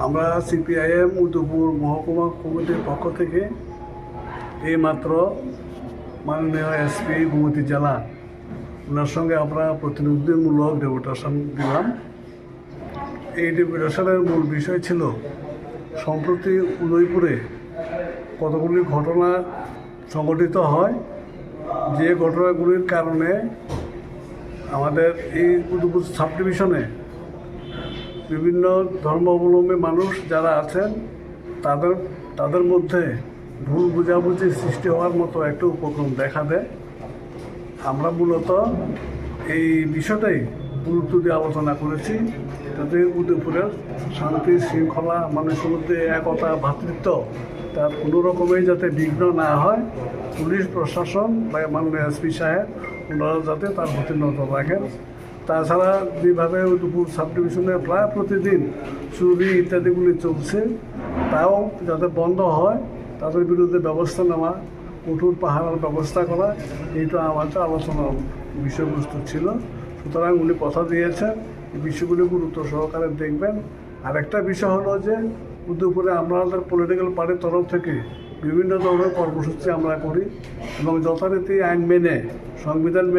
আমরা সিপিআইএম উদয়পুর মহকুমা কমিটির পক্ষ থেকে এইমাত্র মাননীয় এসপি গোমতী জেলা ওনার সঙ্গে আমরা প্রতিনিধিমূলক ডেপুটেশন দিলাম। এই ডেপুটেশনের মূল বিষয় ছিল সম্প্রতি উদয়পুরে কতগুলি ঘটনা সংঘটিত হয়, যে ঘটনাগুলির কারণে আমাদের এই উদয়পুর সাব ডিভিশনে বিভিন্ন ধর্মাবলম্বী মানুষ যারা আছেন তাদের মধ্যে ভুল বোঝাবুঝি সৃষ্টি হওয়ার মতো একটা উপক্রম দেখা দেয়। আমরা মূলত এই বিষয়টাই গুরুত্ব দিয়ে আলোচনা করেছি, যাতে উদয়পুরের শান্তি শৃঙ্খলা, মানুষের মধ্যে একতা ভ্রাতৃত্ব তার কোনো রকমেই যাতে বিঘ্ন না হয়, পুলিশ প্রশাসন বা মাননীয় এসপি সাহেব ওনারা যাতে তার প্রতি নজর রাখেন। তাছাড়া যেভাবে উদয়পুর সাব ডিভিশনে প্রায় প্রতিদিন চুরি ইত্যাদিগুলি চলছে, তাও যাতে বন্ধ হয়, তাদের বিরুদ্ধে ব্যবস্থা নেওয়া, কঠোর পাহারার ব্যবস্থা করা, এইটা আমাদের আলোচনার বিষয়বস্তু ছিল। সুতরাং উনি কথা দিয়েছেন এই বিষয়গুলি গুরুত্ব সহকারে দেখবেন। আরেকটা বিষয় হলো যে উদয়পুরে আমাদের পলিটিক্যাল পার্টির তরফ থেকে বিভিন্ন ধরনের কর্মসূচি আমরা করি এবং যথারীতি আইন মেনে, সংবিধান মেনে